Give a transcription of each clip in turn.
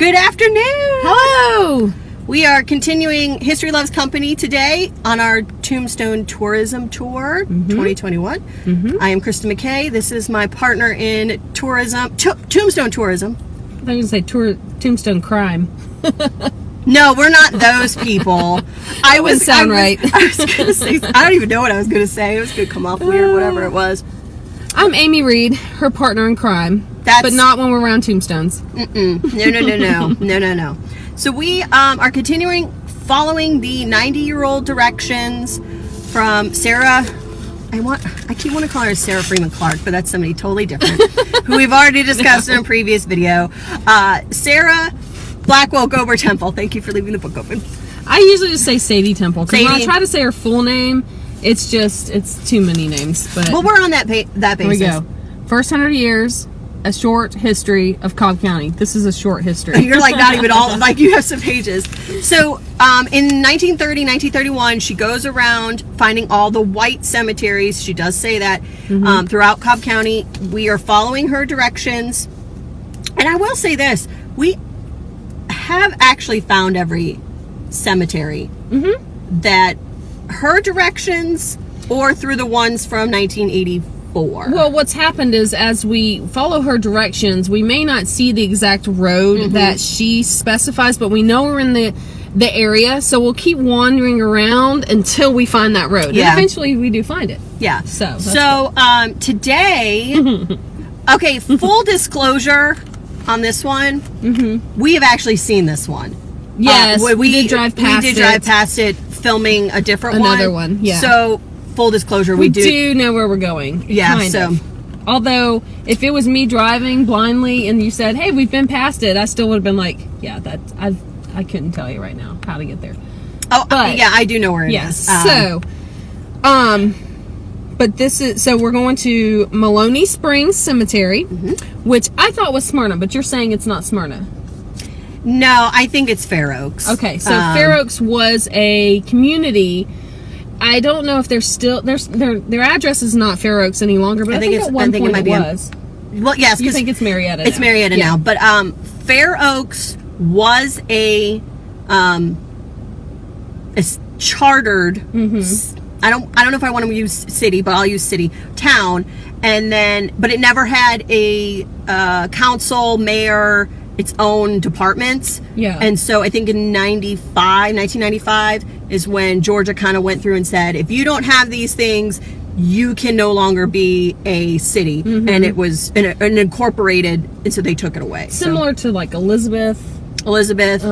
Good afternoon. Hello. We are continuing History Loves Company today on our Tombstone Tourism Tour 2021. I am Christa McKay. This is my partner in tourism, Tombstone Tourism. I was going to say Tombstone Crime. No, we're not those people. Right. I was going to say, I don't even know what I was going to say. It was going to come off weird, whatever it was. I'm Amy Reed, her partner in crime. But not when we're around tombstones. No. So we are continuing following the 90-year-old directions from Sarah. I keep wanting to call her Sarah Freeman Clark, but that's somebody totally different, who we've already discussed in a previous video. Sarah Blackwell Gober Temple. Thank you for leaving the book open. I usually just say Sadie Temple, because when I Sadie. try to say her full name, it's too many names. But well, we're on that basis. Here we go. First 100 years, a short history of Cobb County. This is a short history. You're like not even all, like you have some pages. So in 1931, she goes around finding all the white cemeteries. She does say that throughout Cobb County. We are following her directions. And I will say this, we have actually found every cemetery that her directions or through the ones from 1984. Well, what's happened is as we follow her directions, we may not see the exact road that she specifies, but we know we're in the area, so we'll keep wandering around until we find that road. Yeah. And eventually we do find it. Yeah. So today, okay, full disclosure on this one, we have actually seen this one. Yes, we did drive past it. We did drive past it filming a different Another one, yeah. So, full disclosure, we do know where we're going. Yeah, kind of. Although, if it was me driving blindly and you said, hey, we've been past it, I still would have been like, yeah, I couldn't tell you right now how to get there. Oh, but, yeah, I do know where it is. But so we're going to Maloney Springs Cemetery, which I thought was Smyrna, but you're saying it's not Smyrna. No, I think it's Fair Oaks. Okay, so Fair Oaks was a community. I don't know if they're still their address is not Fair Oaks any longer, but I think at one point it was. Well, yes, you think it's Marietta. It's Marietta now, but Fair Oaks was a chartered. I don't know if I want to use city, but I'll use city, town, and then but it never had a council, mayor, its own departments. Yeah. And so I think in 1995 is when Georgia kind of went through and said, if you don't have these things, you can no longer be a city. And it was an incorporated, and so they took it away. Similar to like Elizabeth. What's the other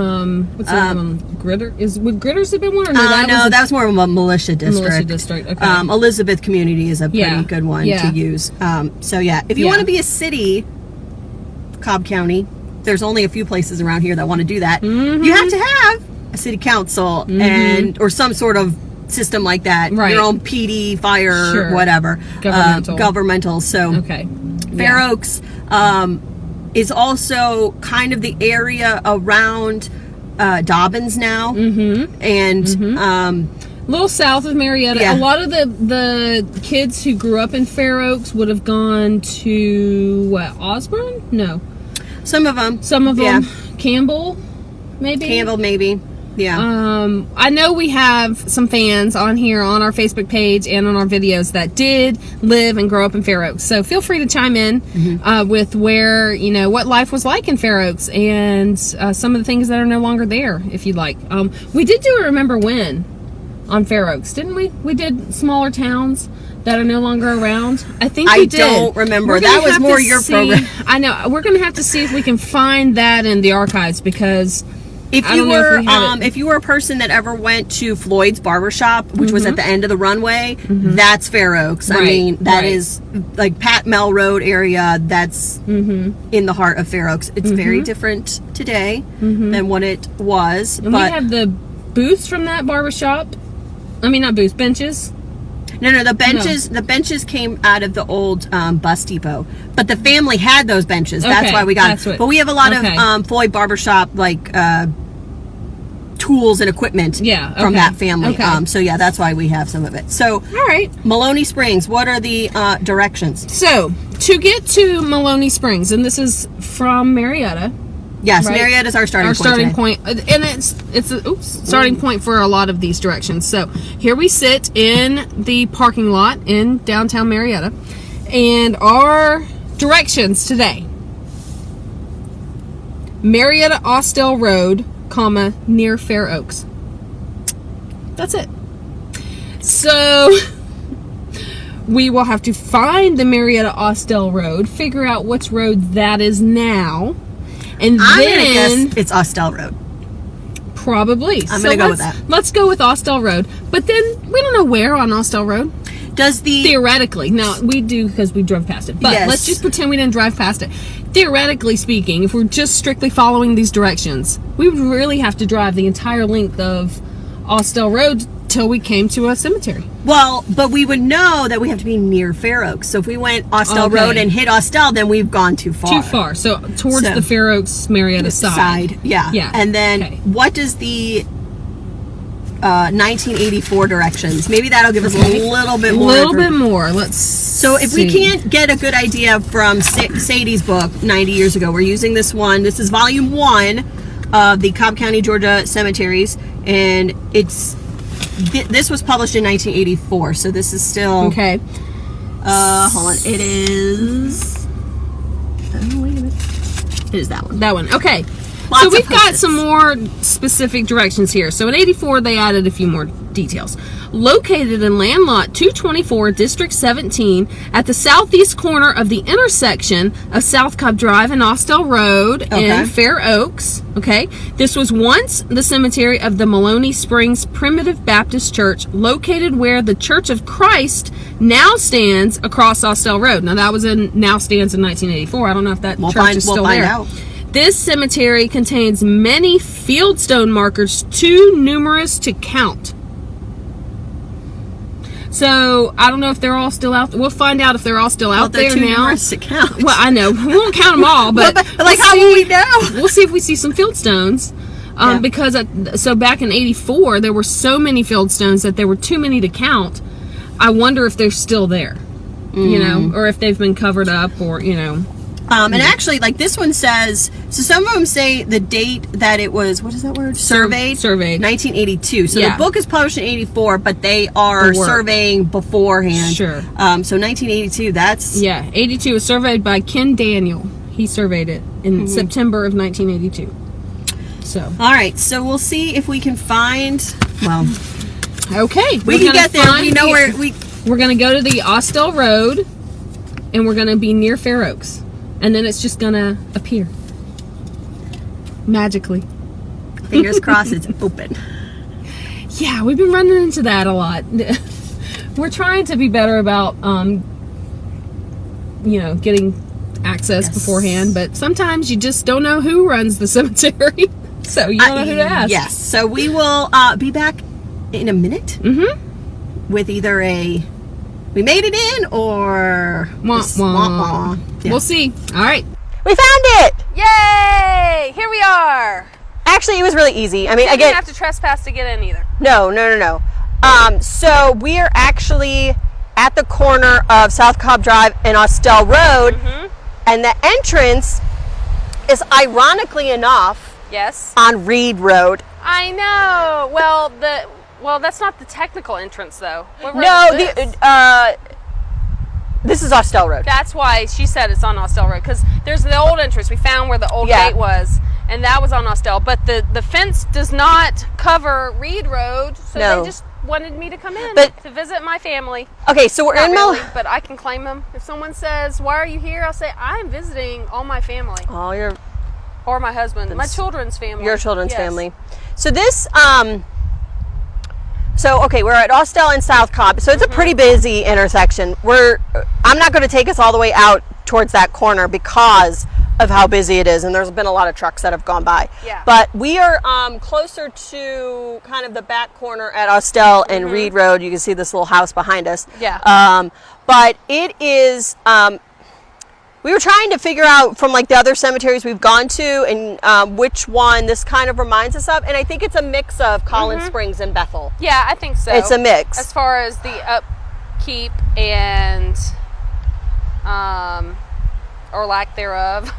one? Gritter? Would Gritters have been one? Or no, that was more of a militia district. Okay. Elizabeth Community is a pretty good one to use. So yeah, if you want to be a city, Cobb County, there's only a few places around here that want to do that. You have to have a city council or some sort of system like that. Right. Your own PD, fire, whatever. Governmental. So Fair Oaks is also kind of the area around Dobbins now. And a little south of Marietta. Yeah. A lot of the kids who grew up in Fair Oaks would have gone to Osborne? No. Some of them. Yeah. Campbell, maybe. Yeah. I know we have some fans on here on our Facebook page and on our videos that did live and grow up in Fair Oaks. So feel free to chime in with where, what life was like in Fair Oaks and some of the things that are no longer there, if you'd like. We did do a Remember When on Fair Oaks, didn't we? We did smaller towns that are no longer around. I think we did. I don't remember. That was more your program. I know. We're going to have to see if we can find that in the archives, because if you were a person that ever went to Floyd's Barbershop, which was at the end of the runway, that's Fair Oaks. Right. I mean, that is like Pat Mel Road area. That's in the heart of Fair Oaks. It's very different today than what it was. And we have the booths from that barbershop. I mean, not booths, benches. No, the benches came out of the old bus depot, but the family had those benches. That's why we got it. But we have a lot of Floyd Barbershop tools and equipment from that family. So yeah, that's why we have some of it. So all right, Maloney Springs, what are the directions? So to get to Maloney Springs, and this is from Marietta, Yes, right? Marietta is our starting point. And it's a starting point for a lot of these directions. So here we sit in the parking lot in downtown Marietta, and our directions today: Marietta Austell Road, near Fair Oaks. That's it. So we will have to find the Marietta Austell Road, figure out which road that is now, and I'm gonna guess it's Austell Road. Probably. I'm gonna go with that. Let's go with Austell Road. But then we don't know where on Austell Road. Theoretically, now we do because we drove past it. But let's just pretend we didn't drive past it. Theoretically speaking, if we're just strictly following these directions, we would really have to drive the entire length of Austell Road till we came to a cemetery. Well, but we would know that we have to be near Fair Oaks. So if we went Austell Road and hit Austell, then we've gone too far. Too far. So towards the Fair Oaks Marietta side. Yeah. And then what does the 1984 directions? Maybe that'll give us a little bit more. So if we can't get a good idea from Sadie's book 90 years ago, we're using this one. This is volume 1 of the Cobb County, Georgia cemeteries, and this was published in 1984. So this is still hold on. It is. Oh, wait a minute. It is that one. That one. Okay. So we've got some more specific directions here. So in 84, they added a few more details. Located in land lot 224, District 17, at the southeast corner of the intersection of South Cobb Drive and Austell Road in Fair Oaks. Okay. This was once the cemetery of the Maloney Springs Primitive Baptist Church, located where the Church of Christ now stands across Austell Road. Now that now stands in 1984. I don't know if that church is still there. Out. This cemetery contains many fieldstone markers too numerous to count. So I don't know if they're all still out. We'll find out if they're all still out there now. Numerous to count. Well, I know we won't count them all, but how will we know? We'll see if we see some fieldstones. Because so back in 84, there were so many fieldstones that there were too many to count. I wonder if they're still there, you know, or if they've been covered up, or you know. And actually, like this one says, so some of them say the date that it was, what is that word? Surveyed. 1982. So the book is published in 84, but they are surveying beforehand. Sure. So 1982, that's... Yeah, 82 was surveyed by Ken Daniel. He surveyed it in September of 1982. So. All right, so we'll see if we can find, okay. We can get there. We know where We're going to go to the Austell Road, and we're going to be near Fair Oaks. And then it's just gonna appear magically. Fingers crossed it's open. Yeah, we've been running into that a lot. We're trying to be better about, getting access beforehand. But sometimes you just don't know who runs the cemetery, so you don't know who to ask. Yes. So we will be back in a minute with either we made it in, or Yeah. We'll see. All right. We found it! Yay! Here we are. Actually, it was really easy. I mean, you didn't have to trespass to get in either. No. So we are actually at the corner of South Cobb Drive and Austell Road, and the entrance is, ironically enough, on Reed Road. I know. Well, that's not the technical entrance, though. This is Austell Road. That's why she said it's on Austell Road, because there's the old entrance. We found where the old gate was, and that was on Austell. But the fence does not cover Reed Road, so they just wanted me to come in to visit my family. Okay, so we're but I can claim them. If someone says, "Why are you here?" I'll say, "I'm visiting all my family." Or my husband, my children's family. Your children's family. So this, we're at Austell and South Cobb. So it's a pretty busy intersection. I'm not going to take us all the way out towards that corner because of how busy it is, and there's been a lot of trucks that have gone by. Yeah. But we are closer to kind of the back corner at Austell and Reed Road. You can see this little house behind us. Yeah. But it is... we were trying to figure out from like the other cemeteries we've gone to and which one this kind of reminds us of, and I think it's a mix of Collins Springs and Bethel. Yeah, I think so. It's a mix. As far as the upkeep and or lack thereof.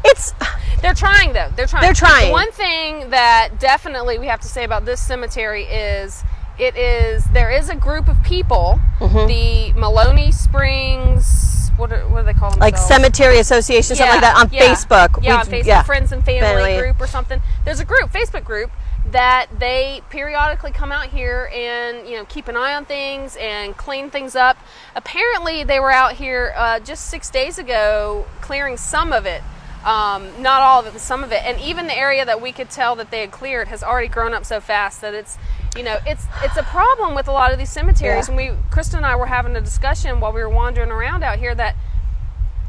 It's They're trying, though. They're trying. They're trying. One thing that definitely we have to say about this cemetery is there is a group of people, the Maloney Springs, what do they call themselves? Like Cemetery Association, something like that, on Facebook. Yeah, on Facebook, Friends and Family group or something. There's a group, Facebook group, that they periodically come out here and, you know, keep an eye on things and clean things up. Apparently, they were out here just 6 days ago clearing some of it. Not all of it, but some of it. And even the area that we could tell that they had cleared has already grown up so fast that it's, you know, it's a problem with a lot of these cemeteries. Yeah. And Christa and I were having a discussion while we were wandering around out here that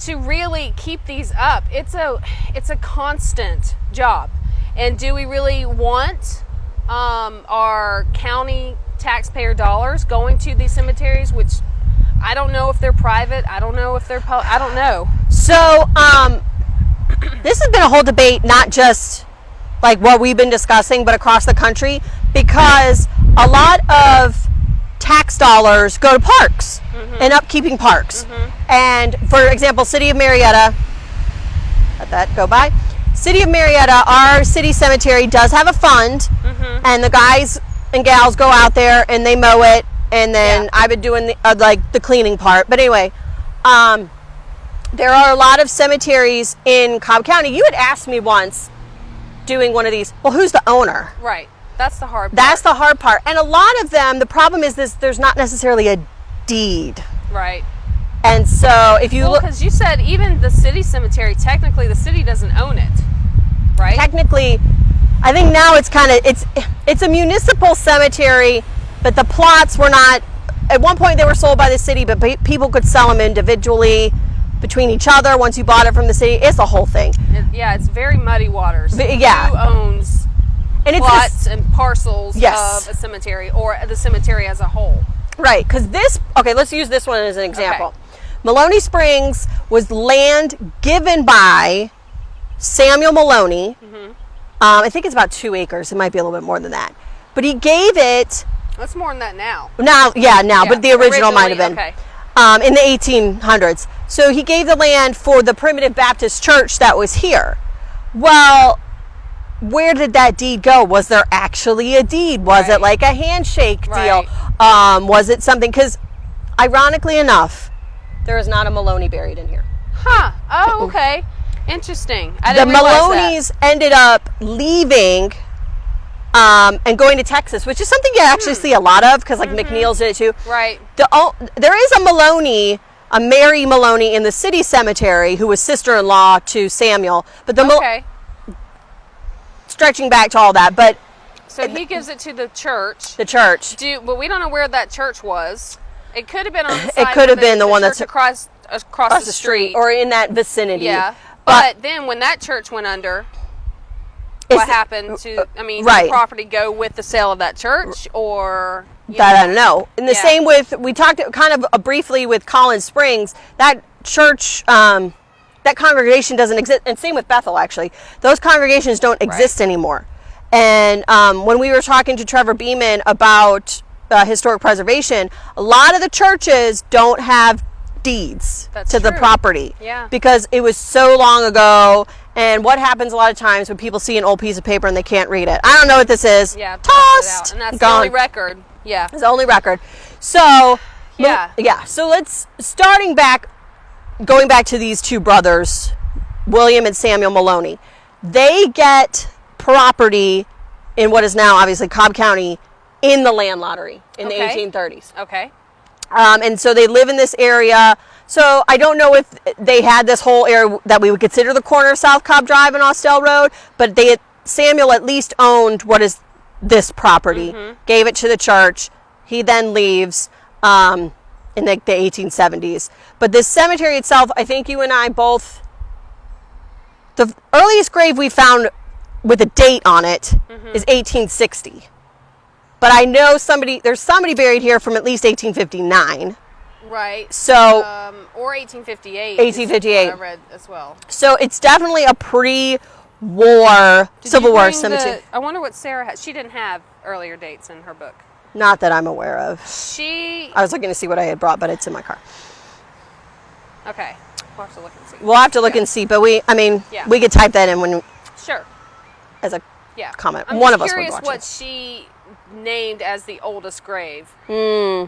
to really keep these up, it's a constant job. And do we really want our county taxpayer dollars going to these cemeteries, which I don't know if they're private. I don't know if they're I don't know. So, this has been a whole debate, not just like what we've been discussing, but across the country, because a lot of tax dollars go to parks and upkeeping parks. And for example, City of Marietta, let that go by. City of Marietta, our city cemetery does have a fund, and the guys and gals go out there and they mow it, and then I've been doing the cleaning part. But anyway, there are a lot of cemeteries in Cobb County. You had asked me once, doing one of these, well, who's the owner? Right. That's the hard part. That's the hard part. And a lot of them, the problem is there's not necessarily a deed. Right. And so if you look, because you said even the city cemetery, technically the city doesn't own it, right? Technically, I think now it's kind of, it's a municipal cemetery, but the plots were not, at one point they were sold by the city, but people could sell them individually between each other once you bought it from the city. It's a whole thing. It's very muddy waters. But, who owns and plots and parcels of a cemetery, or the cemetery as a whole? Right, because let's use this one as an example. Okay. Maloney Springs was land given by Samuel Maloney. I think it's about 2 acres. It might be a little bit more than that. But he gave it... That's more than that now. Now, but the original might have been. Okay. In the 1800s. So he gave the land for the Primitive Baptist Church that was here. Well, where did that deed go? Was there actually a deed? Was it like a handshake deal? Was it something? Because ironically enough, there is not a Maloney buried in here. Huh. Oh, okay. Interesting. I The didn't realize Maloney's ended up leaving and going to Texas, which is something you actually see a lot of, because like McNeil's did it too. Right. There is a Maloney, a Mary Maloney in the city cemetery, who was sister-in-law to Samuel. But stretching back to all that, but so he gives it to the church. The church. But we don't know where that church was. It could have been on the side. It could have been the one that's across the street, or in that vicinity. Yeah. But then when that church went under, what happened to? I mean, did the property go with the sale of that church, or that I don't know. And the same with, we talked kind of briefly with Collins Springs. That church, that congregation doesn't exist, and same with Bethel. Actually, those congregations don't exist anymore. And when we were talking to Trevor Beeman about historic preservation, a lot of the churches don't have deeds to the property, because it was so long ago. And what happens a lot of times when people see an old piece of paper and they can't read it? I don't know what this is. Yeah, tossed. And that's the only record. Yeah, it's the only record. So So let's going back to these two brothers, William and Samuel Maloney. They get property in what is now obviously Cobb County in the land lottery in the 1830s. Okay. And so they live in this area. So I don't know if they had this whole area that we would consider the corner of South Cobb Drive and Austell Road, but Samuel at least owned what is this property, gave it to the church. He then leaves in the 1870s. But this cemetery itself, I think you and I both, the earliest grave we found with a date on it is 1860. But I know there's somebody buried here from at least 1859. Right. So, or 1858. 1858. I read as well. So it's definitely a pre-war, Civil War cemetery. I wonder what Sarah had. She didn't have earlier dates in her book. Not that I'm aware of. I was looking to see what I had brought, but it's in my car. Okay. We'll have to look and see. We'll have to look and see, but we could type that in when sure as a comment. I'm One just of us curious would watch what it. she named as the oldest grave,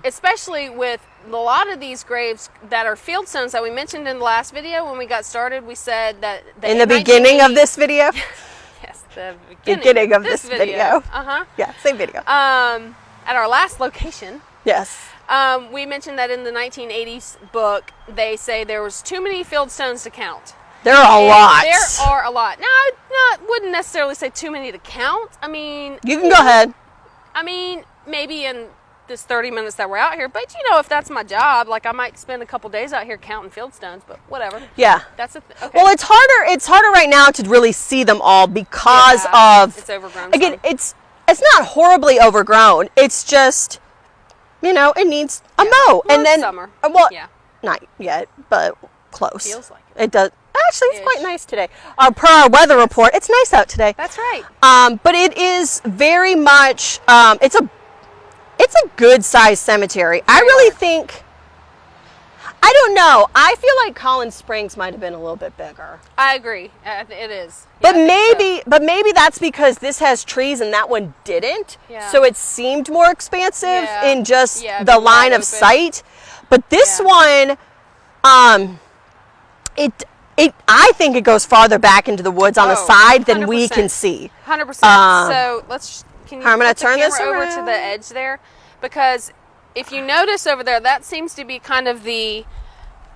especially with a lot of these graves that are field stones that we mentioned in the last video when we got started. We said that in the beginning of this video. Yes, the beginning of this video. Yeah, same video. At our last location. Yes. We mentioned that in the 1980s book, they say there was too many field stones to count. There are a lot. There are a lot. Now, I wouldn't necessarily say too many to count. I mean... You can go ahead. I mean, maybe in this 30 minutes that we're out here, but if that's my job, like I might spend a couple days out here counting field stones, but whatever. Yeah. That's okay. Well, it's harder right now to really see them all because of... It's overgrown. Again, it's not horribly overgrown. It's just, it needs a mow. Well, and then summer. Well, not yet, but close. Feels like it does. Actually, it's quite nice today. Per our weather report, it's nice out today. That's right. But it is very much. It's a good sized cemetery. I really think. I don't know. I feel like Collins Springs might have been a little bit bigger. I agree. It is. But maybe that's because this has trees and that one didn't. Yeah. So it seemed more expansive in just the line of sight. But this one, I think it goes farther back into the woods on the side than 100%. We can see. 100%. So can you I'm going put to turn the this camera over to the edge there? Because if you notice over there, that seems to be kind of the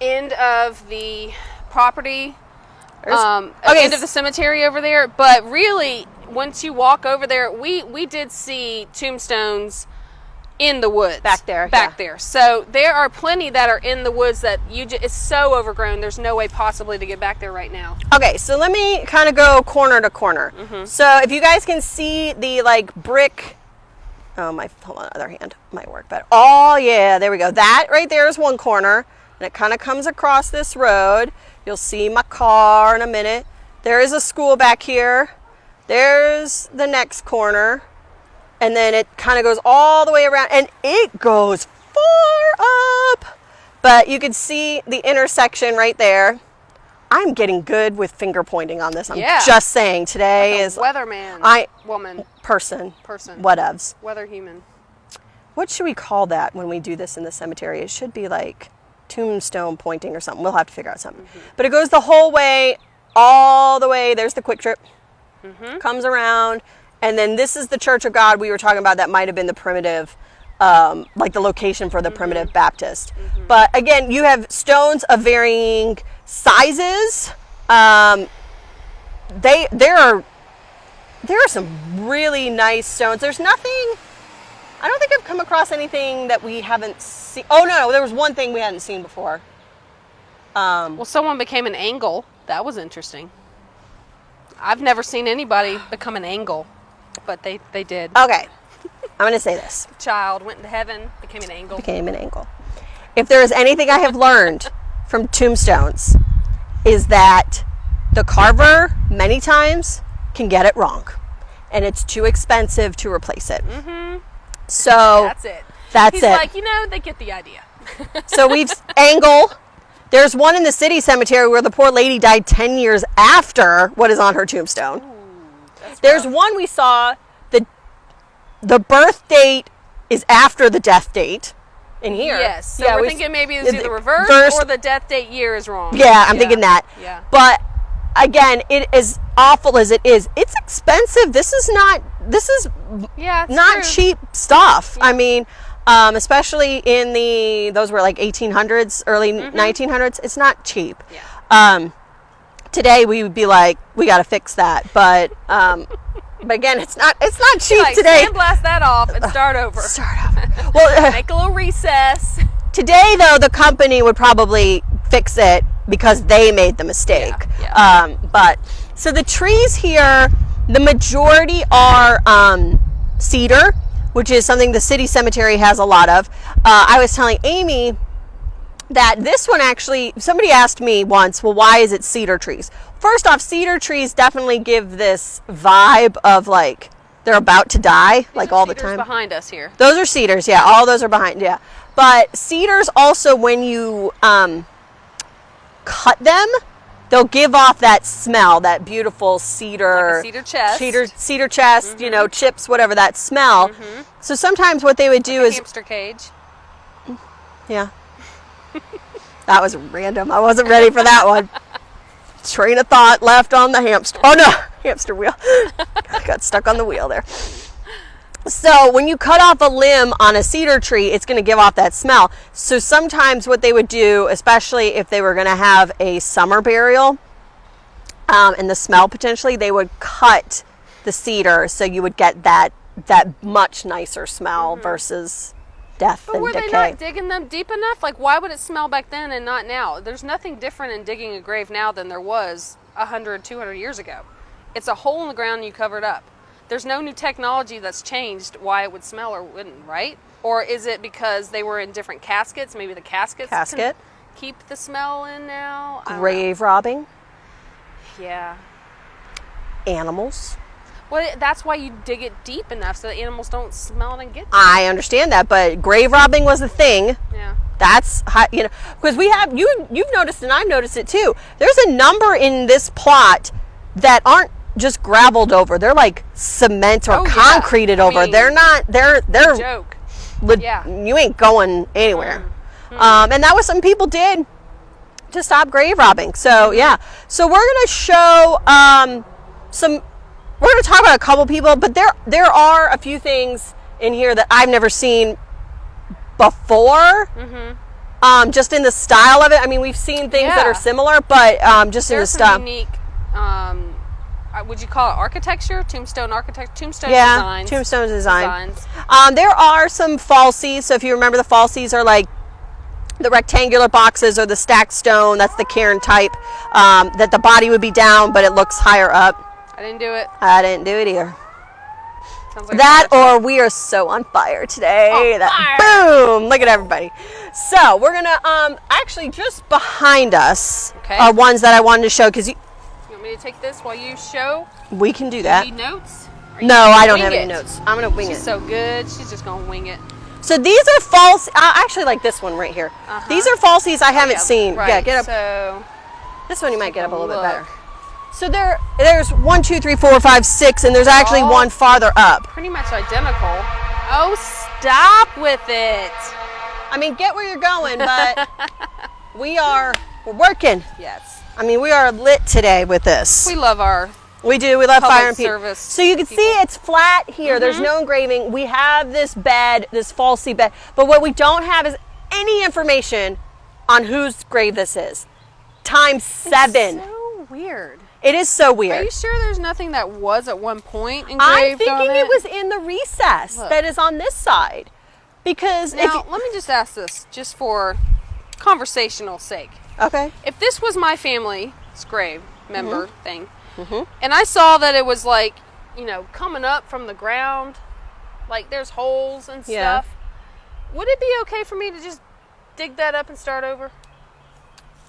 end of the property, end of the cemetery over there. But really, once you walk over there, we did see tombstones in the woods back there. So there are plenty that are in the woods that it's so overgrown. There's no way possibly to get back there right now. Okay, so let me kind of go corner to corner. So if you guys can see the brick. Hold on, other hand might work better. Oh yeah, there we go. That right there is one corner, and it kind of comes across this road. You'll see my car in a minute. There is a school back here. There's the next corner, and then it kind of goes all the way around, and it goes far up. But you can see the intersection right there. I'm getting good with finger pointing on this. I'm just saying today is weatherman. Person. Whatevs. Weather human. What should we call that when we do this in the cemetery? It should be like tombstone pointing or something. We'll have to figure out something. But it goes the whole way, all the way. There's the quick trip. Comes around. And then this is the Church of God we were talking about that might have been the primitive, like the location for the primitive Baptist. But again, you have stones of varying sizes. There are some really nice stones. There's nothing, I don't think I've come across anything that we haven't seen. Oh no, there was one thing we hadn't seen before. Well, someone became an angle. That was interesting. I've never seen anybody become an angle, but they did. Okay, I'm going to say this. Child went into heaven, became an angle. If there is anything I have learned from tombstones, is that the carver many times can get it wrong, and it's too expensive to replace it. So that's it. He's like, they get the idea. So we've angle. There's one in the city cemetery where the poor lady died 10 years after what is on her tombstone. There's one we saw, the birth date is after the death date in here. Yes. So we're thinking maybe it's either reversed or the death date year is wrong. Yeah, I'm thinking that. Yeah. But again, it is awful as it is. It's expensive. This is not cheap stuff. I mean, especially in those were like 1800s, early 1900s. It's not cheap. Yeah. Today we would be like, we got to fix that. But again, it's not cheap today. Sandblast that off and start over. Well, make a little recess. Today though, the company would probably fix it because they made the mistake. But so the trees here, the majority are cedar, which is something the city cemetery has a lot of. I was telling Amy that this one actually, somebody asked me once, well, why is it cedar trees? First off, cedar trees definitely give this vibe of like they're about to die, like all the time. Behind us here. Those are cedars, yeah. All those are behind, yeah. But cedars also, when you cut them, they'll give off that smell, that beautiful cedar, like a cedar chest, cedar chest, you know, chips, whatever, that smell. So sometimes what they would do is hamster cage. Yeah. That was random. I wasn't ready for that one. Train of thought left on the hamster. Oh no, hamster wheel. Got stuck on the wheel there. So when you cut off a limb on a cedar tree, it's going to give off that smell. So sometimes what they would do, especially if they were going to have a summer burial, and the smell potentially, they would cut the cedar so you would get that much nicer smell versus death and decay. But were they not digging them deep enough? Like, why would it smell back then and not now? There's nothing different in digging a grave now than there was 100, 200 years ago. It's a hole in the ground and you cover it up. There's no new technology that's changed why it would smell or wouldn't, right? Or is it because they were in different caskets? Maybe the caskets can keep the smell in now? Grave robbing. Yeah. Animals. Well, that's why you dig it deep enough so the animals don't smell it and get them. I understand that, but grave robbing was a thing. Yeah. That's how, you know, because we have, you've noticed and I've noticed it too. There's a number in this plot that aren't just gravelled over. They're like cement or concreted over. Mean, they're not, they're a joke. You ain't going anywhere. And that was something people did to stop grave robbing. So yeah. So we're going to show we're going to talk about a couple people, but there are a few things in here that I've never seen before. Just in the style of it. I mean, we've seen things that are similar, but just in the style. Unique, would you call it architecture? Tombstone designs. Tombstone designs. There are some falsies. So if you remember, the falsies are like the rectangular boxes or the stacked stone. That's the cairn type. That the body would be down, but it looks higher up. I didn't do it. I didn't do it either. Sounds like that or we are so on fire today. Boom! Look at everybody. So we're gonna actually just behind us are ones that I wanted to show because you want me to take this while you show? We can do that. Do you need notes? No, I don't have any notes. I'm gonna wing it. She's so good. She's just gonna wing it. So these are false. I actually like this one right here. These are falsies I haven't seen. Right. Yeah, get up. So this one you might get up a little bit better. So there's 1, 2, 3, 4, 5, 6, and there's actually one farther up. Pretty much identical. Oh, stop with it. I mean, get where you're going, but we're working. Yes. I mean, we are lit today with this. We love we do. We love fire and service. So you can see it's flat here. There's no engraving. We have this bed, this falsy bed, but what we don't have is any information on whose grave this is. Times 7. It's so weird. It is so weird. Are you sure there's nothing that was at one point engraved I'm thinking on it was in the recess that is on this side. Because now, let me just ask this, just for conversational sake. Okay. If this was my family's grave member thing, and I saw that it was like, you know, coming up from the ground, like there's holes and stuff, would it be okay for me to just dig that up and start over?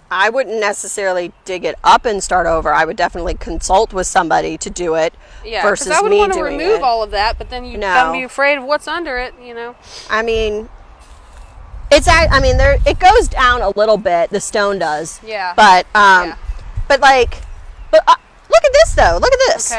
I wouldn't necessarily dig it up and start over. I would definitely consult with somebody to do it versus me doing it. I would want to remove all of that, but then you've got to be afraid of what's under it, you know. I mean, it goes down a little bit. The stone does. Yeah. But look at this though. Look at this.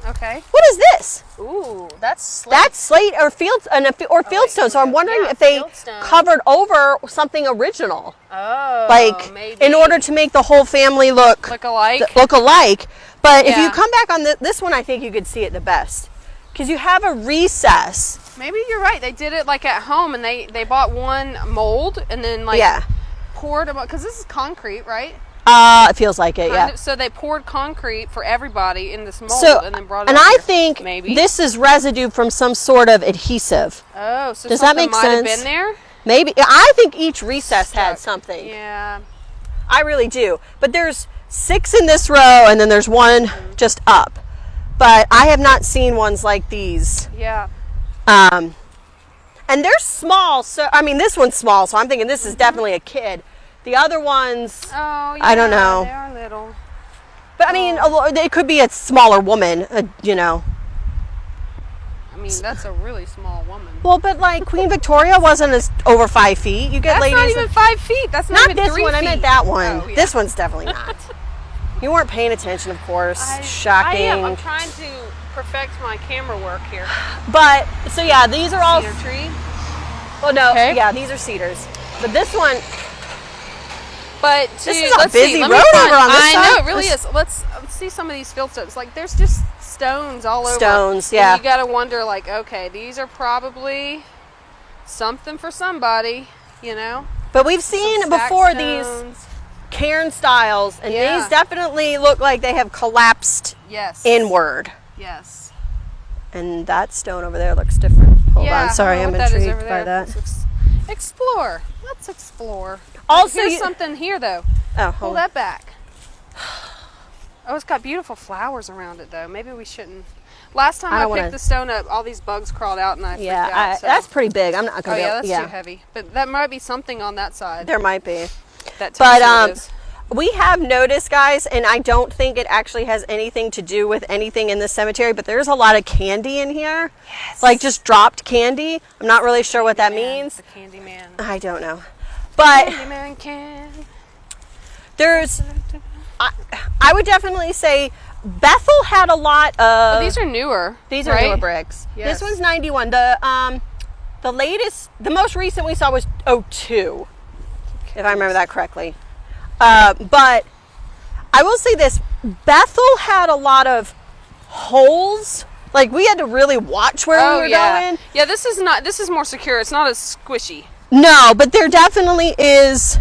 Okay. What is this? Ooh, that's slate. That's slate or fieldstone. So I'm wondering if they covered over something original. Oh, like maybe. In order to make the whole family look alike. But if you come back on this one, I think you could see it the best because you have a recess. Maybe you're right. They did it like at home, and they bought one mold and then poured them because this is concrete, right? It feels like it, yeah. So they poured concrete for everybody in this mold and then brought it and up I here. think maybe this is residue from some sort of adhesive. Oh, so does that make sense? Might have been there? Maybe. I think each recess had something. Yeah. I really do. But there's 6 in this row, and then there's one just up. But I have not seen ones like these. Yeah. And they're small. So I mean, this one's small, so I'm thinking this is definitely a kid. The other ones, I don't know. They are little. But I mean, it could be a smaller woman, you know. mean, that's a really small woman. Well, but like Queen Victoria wasn't as over 5 feet. You get that's ladies. Not even 5 feet. That's not even this 3 one. feet. I meant that one. Oh, yeah. This one's definitely not. You weren't paying attention, of course. Shocking. I am. I'm trying to perfect my camera work here. But so yeah, these are all cedar tree. Well, no, okay. Yeah, these are cedars. But this one. But this is a busy road over on this side. I know it really is. Let's see some of these field stones. Like there's just stones all over. Stones, yeah. And you got to wonder, like, okay, these are probably something for somebody, you know. But we've seen before these cairn styles, and these definitely look like they have collapsed inward. Yes. And that stone over there looks different. Hold on, sorry, I'm intrigued by that. Let's explore. Let's explore. Also, here's something here, though. Oh, pull that back. Oh, it's got beautiful flowers around it, though. Maybe we shouldn't. Last time I picked the stone up, all these bugs crawled out, and I freaked out. So. That's pretty big. I'm not gonna. That's too heavy. But that might be something on that side. There might be. But we have noticed, guys, and I don't think it actually has anything to do with anything in the cemetery, but there's a lot of candy in here. Yes. Like just dropped candy. I'm not really sure what that means. The candy man. I don't know. But Candyman can. There's, I would definitely say Bethel had a lot of. These are newer. These are newer bricks. Yes. This one's 91. The latest, the most recent we saw was 02, if I remember that correctly. But I will say this: Bethel had a lot of holes. Like we had to really watch where we were going. Yeah, this is not. This is more secure. It's not as squishy. No, but there definitely is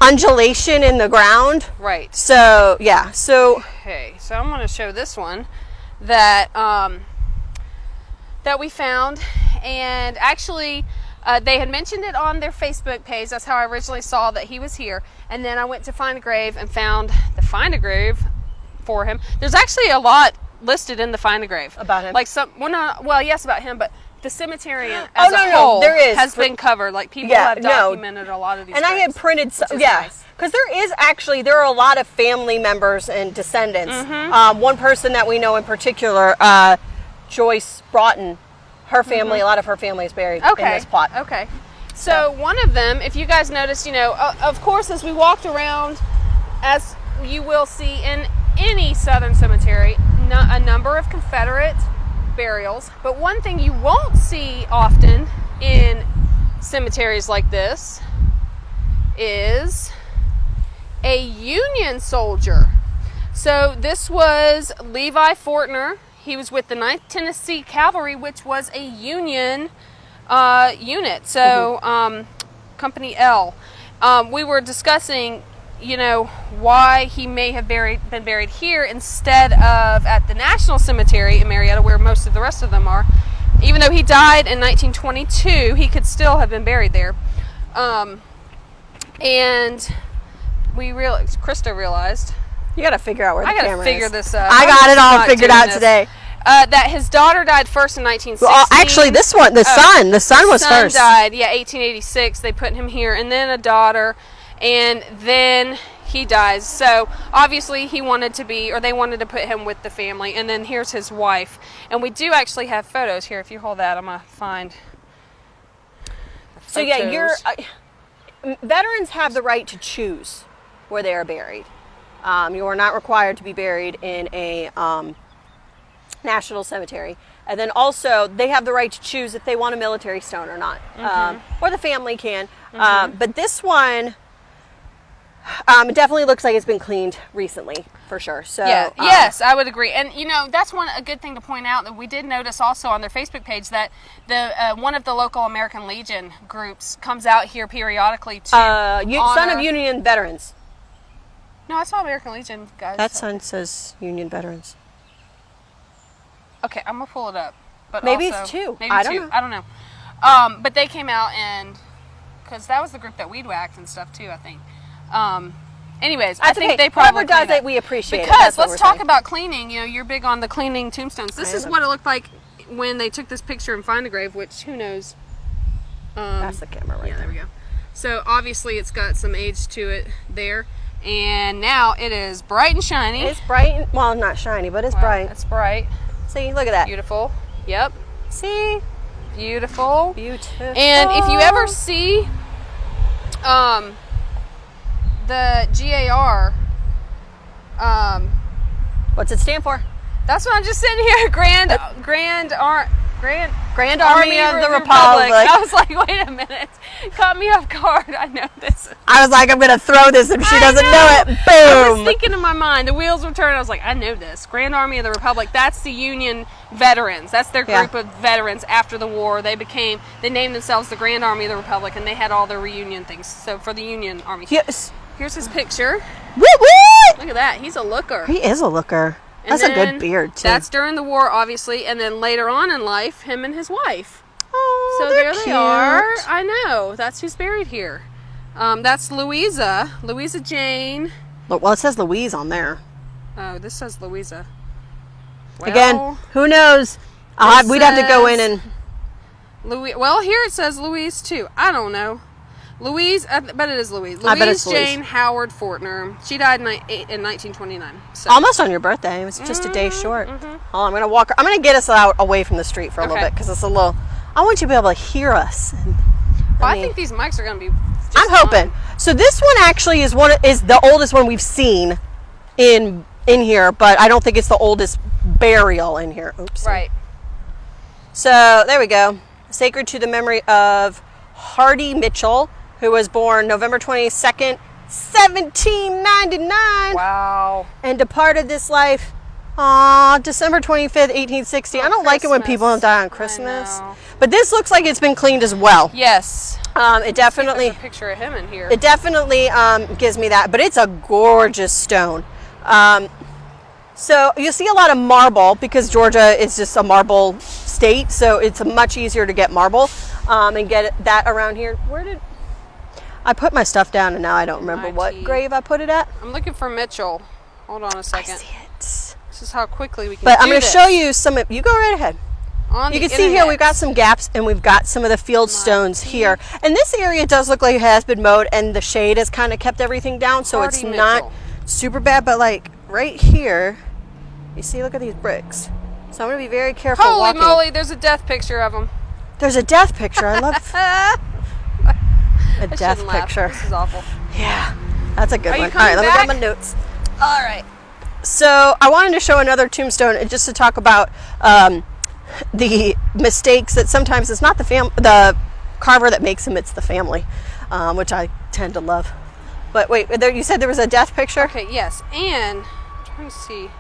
undulation in the ground. Right. So yeah. So okay. So I'm going to show this one that that we found, and actually they had mentioned it on their Facebook page. That's how I originally saw that he was here, and then I went to find a grave and found the find a grave for him. There's actually a lot listed in the find a grave about him. Like yes, about him, but the cemetery as a whole has been covered. Like people have documented a lot of these. And I had printed some, because there are a lot of family members and descendants. Mm-hmm. One person that we know in particular, Joyce Broughton, her family, a lot of her family is buried in this plot. Okay. So one of them, if you guys noticed, of course, as we walked around, as you will see in any southern cemetery, a number of Confederate burials, but one thing you won't see often in cemeteries like this is a Union soldier. So this was Levi Fortner. He was with the 9th Tennessee Cavalry, which was a Union unit. So Company L. We were discussing why he may have been buried here instead of at the National Cemetery in Marietta, where most of the rest of them are. Even though he died in 1922, he could still have been buried there. And Christa realized. You got to figure out where the camera is. I got to figure this out. I got it all figured out today. That his daughter died first in 1916. Well, actually, this one, the son was first. The son died, 1886. They put him here, and then a daughter. And then he dies. So obviously they wanted to put him with the family. And then here's his wife. And we do actually have photos here. If you hold that, I'm going to find the photos. So yeah, veterans have the right to choose where they are buried. You are not required to be buried in a national cemetery. And then also they have the right to choose if they want a military stone or not. Or the family can. But this one... it definitely looks like it's been cleaned recently, for sure. So yes, I would agree. And that's a good thing to point out that we did notice also on their Facebook page that the one of the local American Legion groups comes out here periodically to Son of Union Veterans. No, I saw American Legion guys. That sign says Union Veterans. Okay, I'm gonna pull it up. But maybe it's two. Maybe I don't know. But they came out because that was the group that weed whacked and stuff too, I think. Anyways, I think they probably does it. We appreciate it. Because let's talk about cleaning. You're big on the cleaning tombstones. This is what it looked like when they took this picture and find a grave, which who knows. That's the camera right there. There we go. So obviously it's got some age to it there, and now it is bright and shiny. It's bright. Well, not shiny, but it's bright. It's bright. See, look at that. Beautiful. Yep. See? Beautiful. Beautiful. And if you ever see the GAR, what's it stand for? that's what I'm just sitting here. Grand Army of the Republic. I was like, wait a minute. Caught me off guard. I know this. I was like, I'm going to throw this if she doesn't know it. Boom. I was thinking in my mind, the wheels were turning. I was like, I know this. Grand Army of the Republic. That's the Union veterans. That's their group of veterans after the war. They named themselves the Grand Army of the Republic, and they had all their reunion things. So for the Union Army. Yes. Here's his picture. Woo-woo! Look at that. He's a looker. He is a looker. That's a good beard, too. That's during the war, obviously, and then later on in life, him and his wife. Oh, so there they are. I know. That's who's buried here. That's Louisa Jane. Well, it says Louise on there. Oh, this says Louisa. Well, again, who knows? We'd have to go in and... Well, here it says Louise, too. I don't know. Louise, I bet it is Louise. I bet it's Jane Louise. Howard Fortner. She died in 1929. So. Almost on your birthday. It was just a day short. Oh, I'm gonna walk. I'm gonna get us out away from the street for a little bit because it's a little. I want you to be able to hear us. I think these mics are gonna be. I'm hoping. So this one actually is the oldest one we've seen in here, but I don't think it's the oldest burial in here. Oops. Right. So there we go. Sacred to the memory of Hardy Mitchell, who was born November 22nd, 1799. Wow. And departed this life December 25th, 1860. I don't like it when people don't die on Christmas. But this looks like it's been cleaned as well. Yes. It definitely... There's a picture of him in here. It definitely gives me that. But it's a gorgeous stone. So you see a lot of marble because Georgia is just a marble state. So it's much easier to get marble and get that around here. Where did... I put my stuff down and now I don't remember what grave I put it at. I'm looking for Mitchell. Hold on a second. I see it. This is how quickly we can But I'm going to show you some of... You go right ahead. You can see here we've got some gaps and we've got some of the field stones here. And this area does look like it has been mowed and the shade has kind of kept everything down. So it's not super bad. But like right here, you see, look at these bricks. So I'm going to be very careful walking. Holy moly, there's a death picture of him. There's a death picture. I love a death picture. This is awful. Yeah, that's a good one. All right, let me grab my notes. All right. So I wanted to show another tombstone just to talk about the mistakes that sometimes it's not the carver that makes them, it's the family, which I tend to love. But wait, you said there was a death picture? Okay, yes. And I'm trying to see,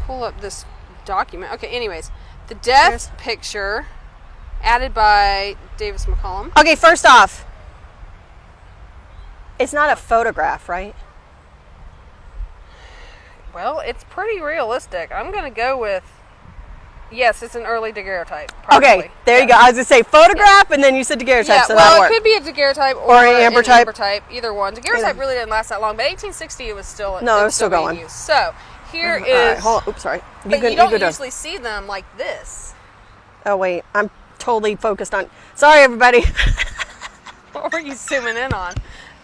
pull up this document. Okay, anyways, the death picture added by Davis McCollum. Okay, first off, it's not a photograph, right? Well, it's pretty realistic. I'm going to go with, yes, it's an early daguerreotype. Probably. Okay, there you go. I was going to say photograph, and then you said daguerreotype, so well, it could be a daguerreotype or an ambertype. Either one. Daguerreotype really didn't last that long, but 1860 it was still it was still going. Used. So here is. Right, hold on. Oops, sorry. You don't usually see them like this. Oh wait, I'm totally focused on. Sorry, everybody. What were you zooming in on?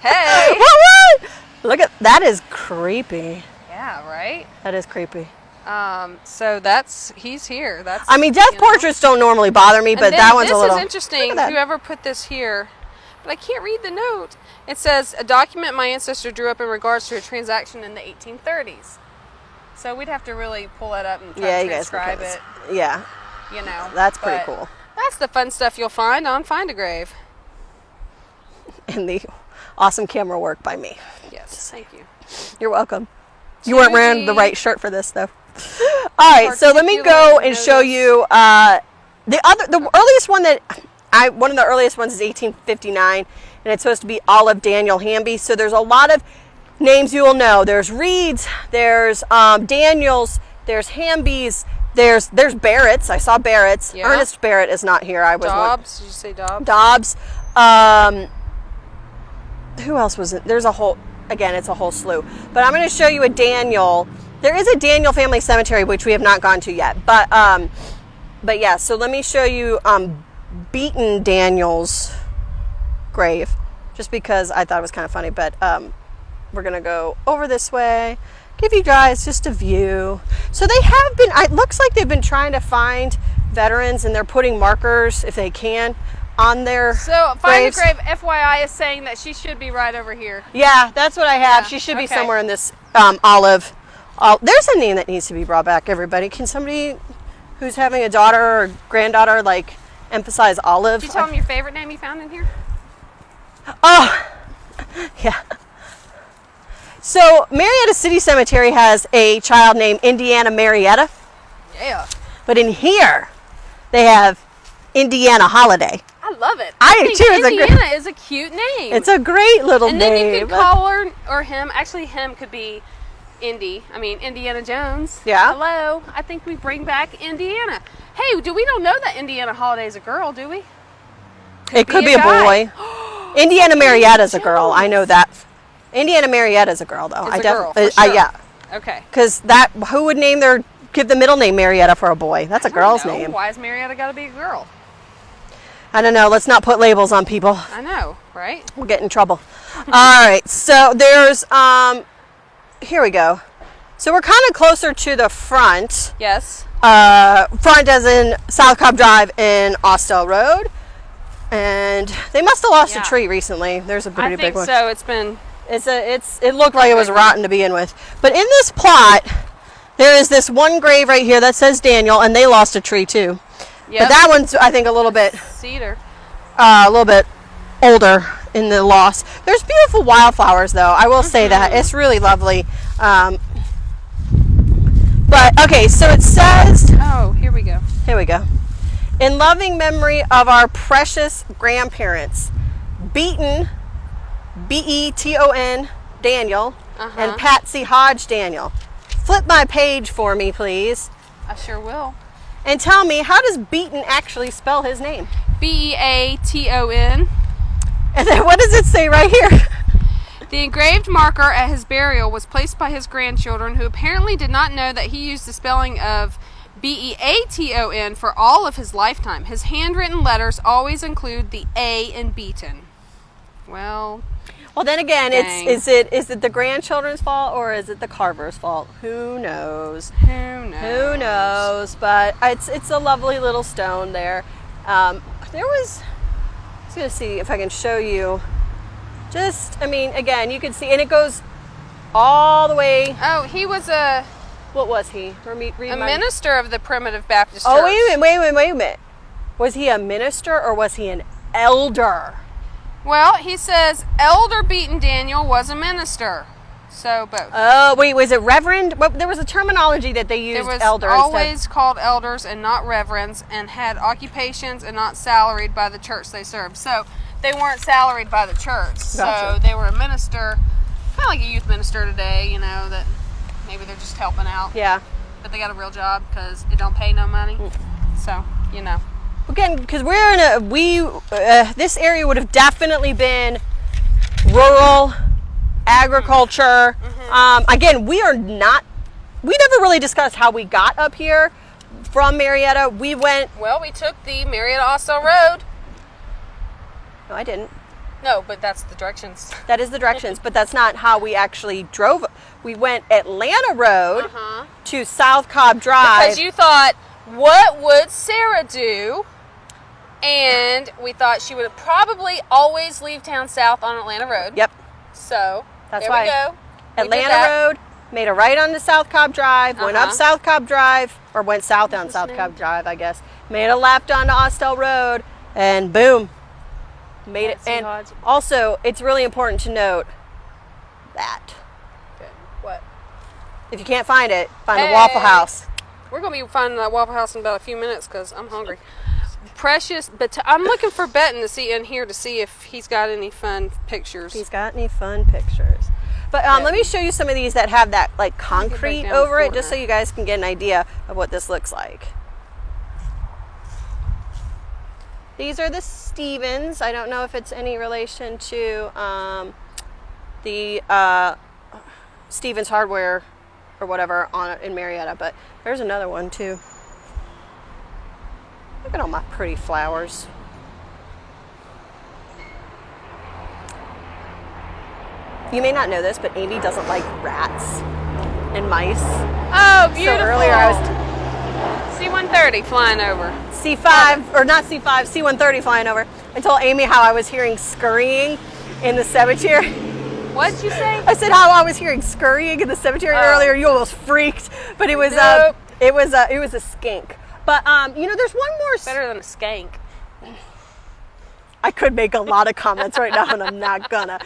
Hey. What? Look at that. Is creepy. Yeah, right? That is creepy. So he's here. I mean, death portraits don't normally bother me, but that one's a little... This is interesting. Whoever put this here, but I can't read the note. It says, a document my ancestor drew up in regards to a transaction in the 1830s. So we'd have to really pull that up and try to transcribe it. Yeah. You know. That's pretty cool. That's the fun stuff you'll find on Find a Grave. And the awesome camera work by me. Yes, thank you. You're welcome. You weren't wearing the right shirt for this, though. All right, so let me go and show you the earliest one one of the earliest ones is 1859, and it's supposed to be Olive Daniel Hamby. So there's a lot of names you will know. There's Reeds, there's Daniels, there's Hambys, there's Barrett's. I saw Barrett's. Yeah. Ernest Barrett is not here. Dobbs. Did you say Dobbs? Dobbs. Who else was it? There's a whole. Again, it's a whole slew. But I'm going to show you a Daniel. There is a Daniel family cemetery, which we have not gone to yet. But yeah, so let me show you Beaton Daniel's grave, just because I thought it was kind of funny. But we're going to go over this way, give you guys just a view. So they have been, it looks like they've been trying to find veterans, and they're putting markers, if they can, on their Find graves. a Grave, FYI, is saying that she should be right over here. Yeah, that's what I have. Yeah, She should be somewhere in this olive. There's a name that needs to be brought back, everybody. Can somebody who's having a daughter or granddaughter, like, emphasize olive? Did you tell them your favorite name you found in here? Oh, yeah. So, Marietta City Cemetery has a child named Indiana Marietta. Yeah. But in here, they have Indiana Holiday. I love it. I do too. Indiana is a cute name. It's a great little name. And then you could call her or him. Actually, him could be Indiana Jones. Yeah. Hello. I think we bring back Indiana. Hey, we don't know that Indiana Holiday is a girl, do we? It could be a boy. Indiana Marietta is a girl. I know that. Indiana Marietta is a girl, though. It's a girl, for sure. Yeah. Okay. Because who would give the middle name Marietta for a boy? That's a girl's name. Why has Marietta got to be a girl? I don't know. Let's not put labels on people. I know, right? We'll get in trouble. All right. So there's, here we go. So we're kind of closer to the front. Yes. Front as in South Cobb Drive and Austell Road. And they must have lost a tree recently. There's a pretty big one. I think so. It's been... It looked like it was rotten to begin with. But in this plot, there is this one grave right here that says Daniel, and they lost a tree too. Yep. But that one's, I think, a little bit cedar, a little bit older in the loss. There's beautiful wildflowers, though. I will say that it's really lovely. But okay, so it says. Oh, here we go. Here we go. In loving memory of our precious grandparents, Beaton. Beton Daniel and Patsy Hodge Daniel. Flip my page for me, please. I sure will. And tell me, how does Beaton actually spell his name? Beaton. And then what does it say right here? The engraved marker at his burial was placed by his grandchildren, who apparently did not know that he used the spelling of Beaton for all of his lifetime. His handwritten letters always include the A in Beaton. Well, then again, dang. Is it the grandchildren's fault or is it the carver's fault? Who knows? Who knows? But it's a lovely little stone there. I was going to see if I can show you. Again, you can see, and it goes all the way. Oh, he was what was he? a minister of the Primitive Baptist Church. Oh, wait a minute. Was he a minister or was he an elder? Well, he says Elder Beaton Daniel was a minister. So both. Oh, wait, was it reverend? Well, there was a terminology that they used, elder. It was always called elders and not reverends, and had occupations and not salaried by the church they served. So they weren't salaried by the church. Gotcha. So they were a minister, kind of like a youth minister today, that maybe they're just helping out. Yeah. But they got a real job because it don't pay no money. So, Again, because we're in this area would have definitely been rural agriculture. Again, we never really discussed how we got up here from Marietta. We took the Marietta Austell Road. No, I didn't. No, but that's the directions. That is the directions, but that's not how we actually drove. We went Atlanta Road to South Cobb Drive. Because you thought, what would Sarah do? And we thought she would probably always leave town south on Atlanta Road. Yep. So, that's there why. we go. Atlanta Road, made a right onto South Cobb Drive, went up South Cobb Drive, or went south on South Cobb Drive, I guess. Made a left onto Austell Road, and boom. Made it. And also, it's really important to note that. Okay. What? If you can't find it, find the Waffle House. We're going to be finding that Waffle House in about a few minutes because I'm hungry. Precious, but I'm looking for Benton to see in here to see if he's got any fun pictures. He's got any fun pictures. But let me show you some of these that have that like concrete over it, just so you guys can get an idea of what this looks like. These are the Stevens. I don't know if it's any relation to the Stevens Hardware or whatever in Marietta, but there's another one too. Look at all my pretty flowers. You may not know this, but Amy doesn't like rats and mice. Oh, beautiful. So earlier I was C-130 flying over. C5, or not C5, C-130 flying over. I told Amy how I was hearing scurrying in the cemetery. What did you say? I said how I was hearing scurrying in the cemetery earlier. You almost freaked, but it was it was a skink. But you know, there's one more. Better than a skank. I could make a lot of comments right now, and I'm not gonna.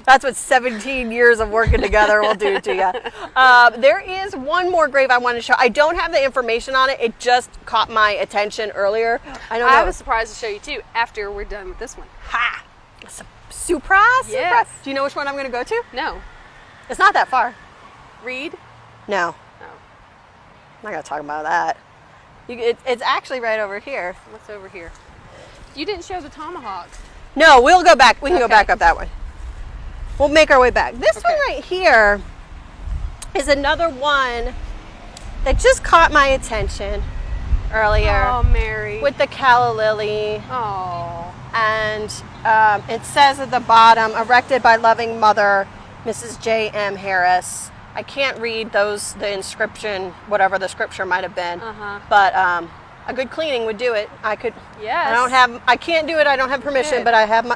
That's what 17 years of working together will do to you. There is one more grave I want to show. I don't have the information on it. It just caught my attention earlier. I don't know. I have a surprise to show you too after we're done with this one. Ha! Surprise! Yes. Surprise. Do you know which one I'm going to go to? No. It's not that far. Reed? No. No. I'm not going to talk about that. It's actually right over here. What's over here? You didn't show the tomahawk. No, we'll go back. We can go back up that way. We'll make our way back. This one right here is another one that just caught my attention earlier. Oh, Mary. With the calla lily. Oh. And it says at the bottom, erected by loving mother, Mrs. J.M. Harris. I can't read the inscription, whatever the scripture might have been. But a good cleaning would do it. I could. Yes. I can't do it. I don't have permission, but I have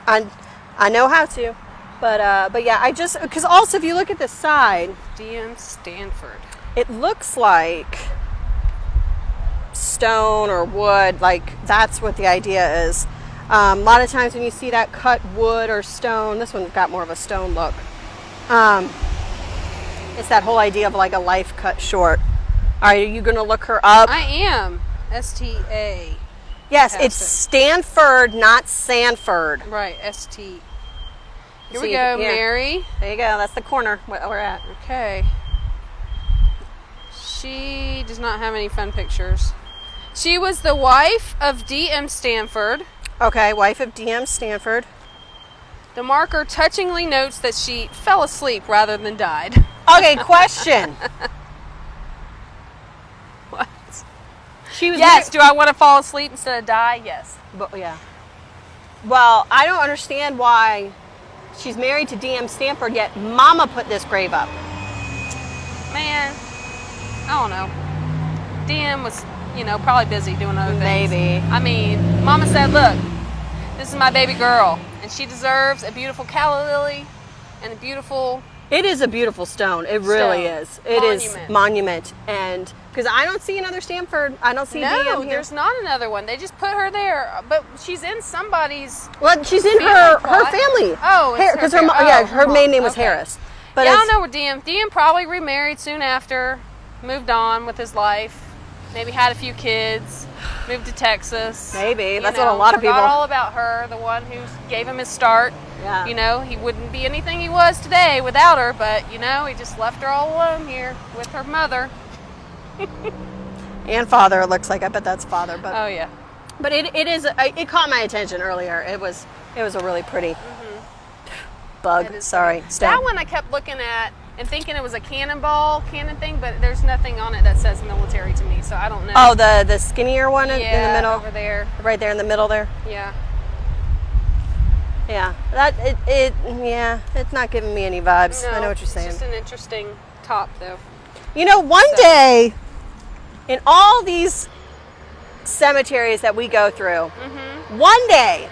I know how to. But yeah, because also if you look at the side, D.M. Stanford. It looks like stone or wood. Like that's what the idea is. A lot of times when you see that cut wood or stone, this one's got more of a stone look. It's that whole idea of like a life cut short. Are you going to look her up? I am. S-T-A. Yes, it's Stanford, not Sanford. Right, S-T. Here we go, Mary. There you go. That's the corner where we're at. Okay. She does not have any fun pictures. She was the wife of D.M. Stanford. Okay, wife of D.M. Stanford. The marker touchingly notes that she fell asleep rather than died. Okay, question. What? She was yes, do I want to fall asleep instead of die? Yes. But, yeah. Well, I don't understand why she's married to D.M. Stanford, yet Mama put this grave up. Man, I don't know. D.M. was, probably busy doing other things. Maybe. I mean, Mama said, look, this is my baby girl, and she deserves a beautiful calla lily and a beautiful... It is a beautiful stone. It really is. It is monument. And because I don't see another Stanford. I don't see DM here. There's not another one. They just put her there. But she's in somebody's... Well, she's in her family. Oh, because her maiden name was Harris. But yeah, I don't know where DM... DM probably remarried soon after, moved on with his life, maybe had a few kids, moved to Texas. Maybe. That's what a lot of people... Forgot all about her, the one who gave him his start. Yeah. He wouldn't be anything he was today without her, but, he just left her all alone here with her mother. And father, it looks like. I bet that's father. But oh, yeah. But it caught my attention earlier. It was a really pretty bug. Sorry. That one I kept looking at and thinking it was a cannon thing, but there's nothing on it that says military to me, so I don't know. Oh, the skinnier one in the middle? Over there. Right there in the middle there? Yeah. Yeah, it's not giving me any vibes. No, I know what you're saying. It's just an interesting top, though. One day, in all these cemeteries that we go through, one day,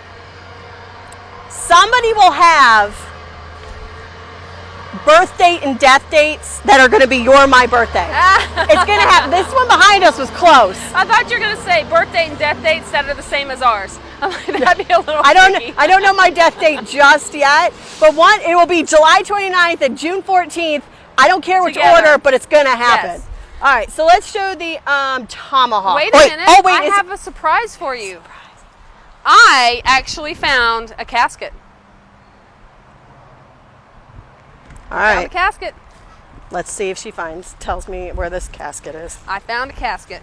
somebody will have birth date and death dates that are going to be my birthday. It's going to happen. This one behind us was close. I thought you were going to say birth date and death dates that are the same as ours. That'd be a little tricky. I don't know my death date just yet, but it will be July 29th and June 14th. I don't care which order, but it's going to happen. Yes. All right, so let's show the tomahawk. Wait a minute. I have a surprise for you. I actually found a casket. All right. Found a casket. Let's see if she tells me where this casket is. I found a casket.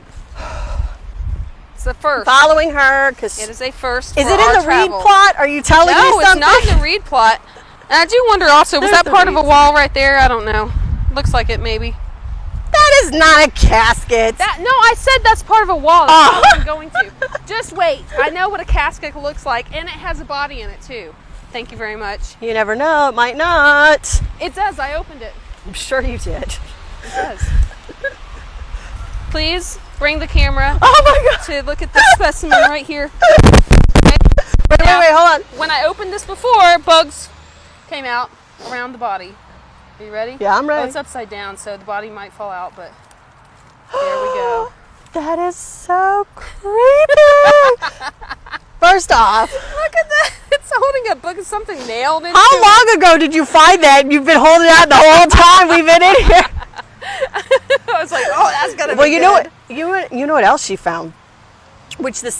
It's the first. Following her because it is a first. Is it in the Reed plot? Are you telling me something? No, it's not in the Reed plot. And I do wonder also, was that part of a wall right there? I don't know. Looks like it maybe. That is not a casket. No, I said that's part of a wall. That's what I'm going to. Just wait. I know what a casket looks like, and it has a body in it too. Thank you very much. You never know. It might not. It does. I opened it. I'm sure you did. It does. Please bring the camera to look at this specimen right here. Wait, hold on. When I opened this before, bugs came out around the body. Are you ready? Yeah, I'm ready. Oh, it's upside down, so the body might fall out, but there we go. That is so creepy. First off, look at that. It's holding a book of something nailed into How long ago did you find that? You've been holding it out the whole time we've been in here. I was like, oh, that's gonna be Well, you good. know what else she found? Which the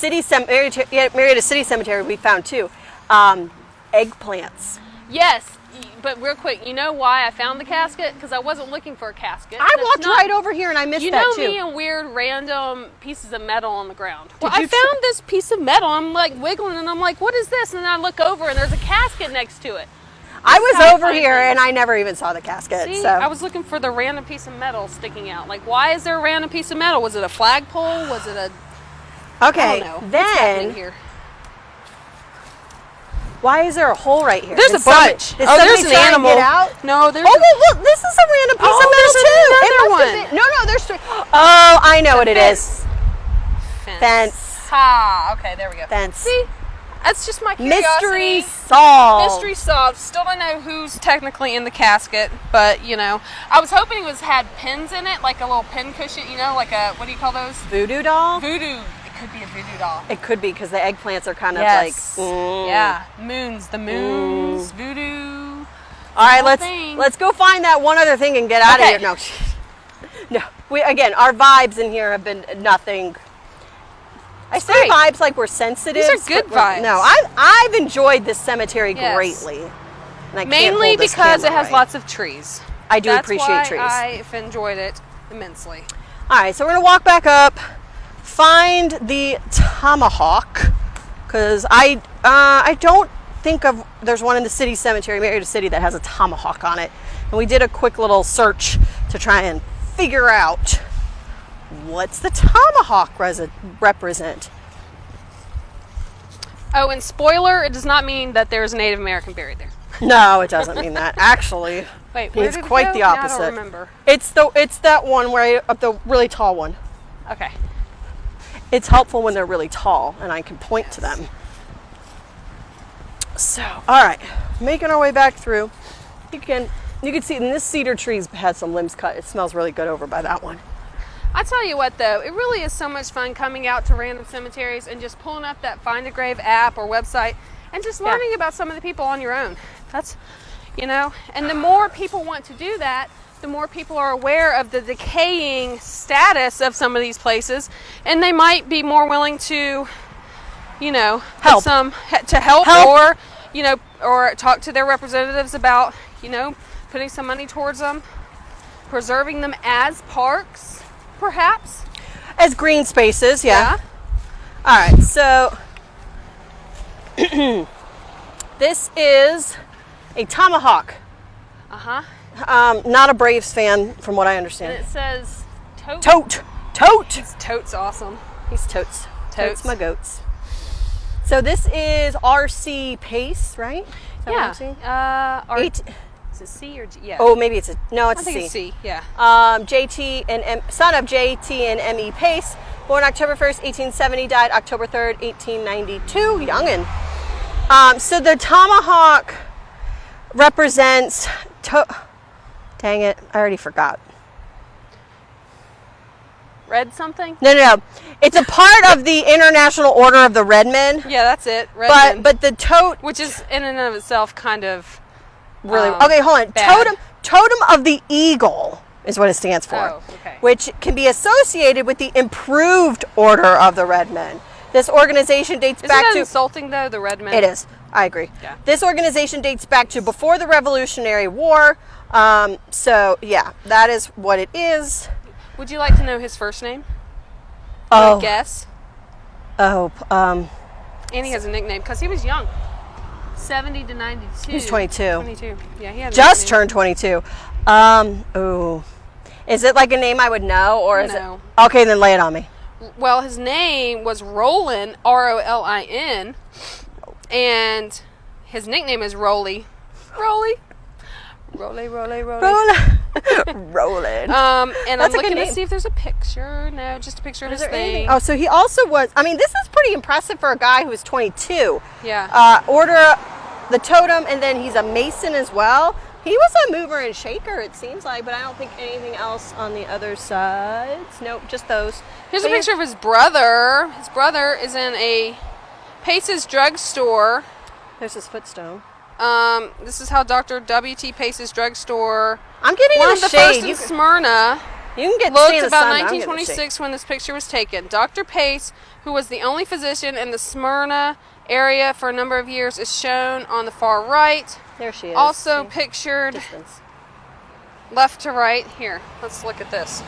Marietta City Cemetery we found too. Eggplants. Yes, but real quick, you know why I found the casket? Because I wasn't looking for a casket. I walked right over here and I missed that too. You know me and weird random pieces of metal on the ground. Well, I found this piece of metal. I'm like wiggling and I'm like, what is this? And then I look over and there's a casket next to it. I was over here and I never even saw the casket. See, so I was looking for the random piece of metal sticking out. Like, why is there a random piece of metal? Was it a flagpole? Was it a... Okay, I don't know. then... What's happening here? Why is there a hole right here? There's a bunch. There's an animal. Get out? No, there's... look, this is a random piece of metal too. Another one. No, there's three. Oh, I know what it is. Fence. Ah, okay, there we go. Fence. See? That's just my curiosity. Mystery solved. Mystery solved. Still don't know who's technically in the casket, but, you know. I was hoping it had pins in it, like a little pin cushion, you know, like a, what do you call those? Voodoo doll? Voodoo. It could be a voodoo doll. It could be, because the eggplants are kind of like... Yeah. Moons. The moons. Voodoo. All right, let's go find that one other thing and get out of here. No. Again, our vibes in here have been nothing... I say vibes like we're sensitive. These are good vibes. No, I've enjoyed this cemetery greatly. And I mainly because it has lots of trees. I do appreciate trees. I've enjoyed it immensely. All right, so we're going to walk back up, find the tomahawk, because I don't think there's one in the city cemetery, Marietta City, that has a tomahawk on it. And we did a quick little search to try and figure out what's the tomahawk represent? Oh, and spoiler, it does not mean that there's a Native American buried there. No, it doesn't mean that. Actually, wait, where it's quite the opposite. I don't remember. It's that one up the really tall one. Okay. It's helpful when they're really tall, and I can point to them. So, all right, making our way back through. You can see, and this cedar tree's had some limbs cut. It smells really good over by that one. I tell you what, though, it really is so much fun coming out to random cemeteries and just pulling up that Find a Grave app or website and just learning about some of the people on your own. That's, you know, and the more people want to do that, the more people are aware of the decaying status of some of these places, and they might be more willing to, you know, help or, you know, or talk to their representatives about, you know, putting some money towards them, preserving them as parks. Perhaps as green spaces, yeah. All right, so this is a tomahawk. Not a Braves fan, from what I understand. And it says tote. Tote's awesome. He's totes. Totes my goats. So this is RC Pace, right? Is it C or G? Yeah. Oh, maybe it's a C. I think it's C, yeah. Son of J.T. and M.E. Pace, born October 1st, 1870, died October 3rd, 1892. Youngin'. So the tomahawk represents... Dang it, I already forgot. Red something? No. It's a part of the International Order of the Red Men. Yeah, that's it. Red Men. But the tote... Which is in and of itself kind of... Really? Okay, hold on. Bad. Totem of the Eagle is what it stands for. Oh, okay. Which can be associated with the Improved Order of the Red Men. This organization dates back to... Isn't that insulting, though, the Red Men? It is. I agree. Yeah. This organization dates back to before the Revolutionary War. So, yeah, that is what it is. Would you like to know his first name? Oh. Guess. Oh. And he has a nickname because he was young. 70 to 92. He was 22. 22. Yeah, he had just turned 22. Ooh. Is it like a name I would know, or is it? Okay, then lay it on me. Well, his name was Rollin, R-O-L-I-N, and his nickname is Rolly. Rolling. And I'm looking to see if there's a picture. No, just a picture of his thing. Oh, so he also was, I mean, this is pretty impressive for a guy who was 22. Yeah. Order the totem, and then he's a Mason as well. He was a mover and shaker, it seems like, but I don't think anything else on the other sides. Nope, just those. Here's a picture of his brother. His brother is in a Pace's drugstore. There's his footstone. This is how Dr. W.T. Pace's drugstore. I'm getting one in of the shade. first in Smyrna. You can get looked about 1926 when this picture was taken. Dr. Pace, who was the only physician in the Smyrna area for a number of years, is shown on the far right. There she is. Also pictured left to right. Here, let's look at this.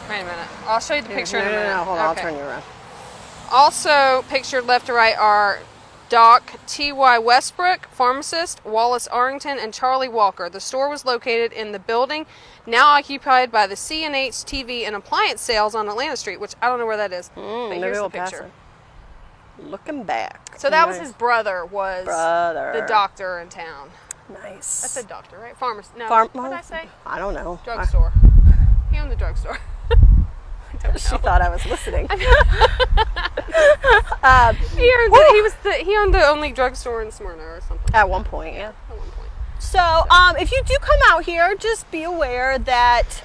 Wait a minute. I'll show you the picture in a minute. No, hold on. I'll turn you around. Also pictured left to right are Doc T.Y. Westbrook, pharmacist, Wallace Arrington, and Charlie Walker. The store was located in the building now occupied by the C&H TV and appliance sales on Atlanta Street, which I don't know where that is. But here's the picture. Looking back. So that was his brother, the doctor in town. Nice. I said doctor, right? Pharmacist. No. What did I say? I don't know. Drugstore. He owned the drugstore. She thought I was listening. He owned the only drugstore in Smyrna or something. At one point, yeah. At one point. So, if you do come out here, just be aware that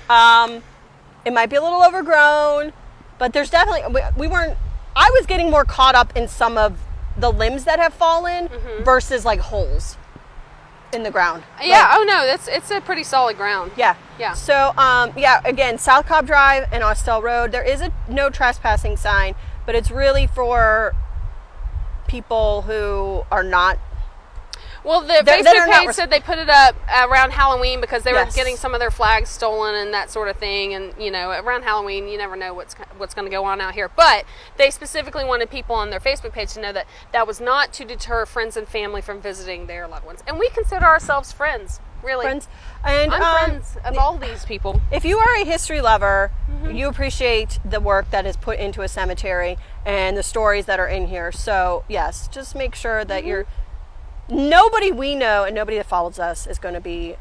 it might be a little overgrown, but there's definitely I was getting more caught up in some of the limbs that have fallen versus like holes in the ground. Yeah. It's a pretty solid ground. Yeah. Yeah. So, again, South Cobb Drive and Austell Road, there is a no trespassing sign, but it's really for people who are not. Well, the Facebook page said they put it up around Halloween because they were getting some of their flags stolen and that sort of thing. And, around Halloween, you never know what's going to go on out here. But they specifically wanted people on their Facebook page to know that that was not to deter friends and family from visiting their loved ones. And we consider ourselves friends, really. Friends. And I'm friends of all these people. If you are a history lover, you appreciate the work that is put into a cemetery and the stories that are in here. So, yes, just make sure that nobody we know and nobody that follows us is going to be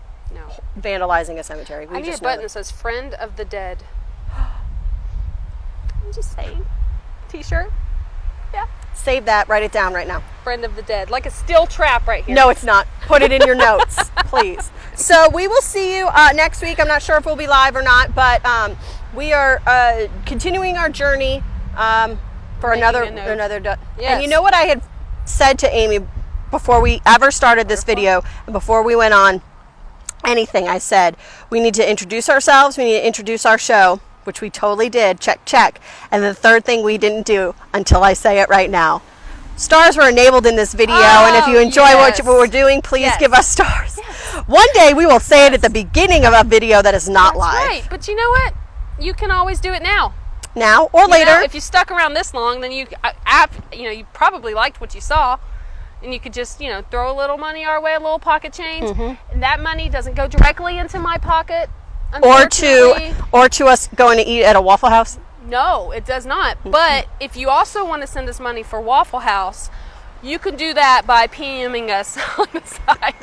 vandalizing a cemetery. I need a button that says "Friend of the Dead." I'm just saying. T-shirt. Yeah. Save that. Write it down right now. Friend of the Dead, like a steel trap right here. No, it's not. Put it in your notes, please. So we will see you next week. I'm not sure if we'll be live or not, but we are continuing our journey for another. Yes. And you know what I had said to Amy before we ever started this video and before we went on anything, I said we need to introduce ourselves, we need to introduce our show, which we totally did. Check. And the third thing we didn't do until I say it right now. Stars were enabled in this video, and if you enjoy what we're doing, please give us stars. Yes. One day we will say it at the beginning of a video that is not live. That's right, but you know what? You can always do it now. Now or later. If you stuck around this long, then you probably liked what you saw. And you could just, throw a little money our way, a little pocket change. And that money doesn't go directly into my pocket. Or to us going to eat at a Waffle House. No, it does not. But if you also want to send us money for Waffle House, you can do that by PMing us on the site.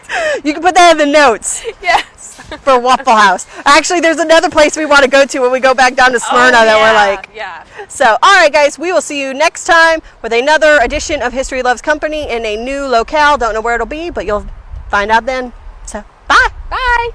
You can put that in the notes. Yes. For Waffle House. Actually, there's another place we want to go to when we go back down to Smyrna that we're like. Yeah. So, all right, guys, we will see you next time with another edition of History Loves Company in a new locale. Don't know where it'll be, but you'll find out then. So, bye. Bye.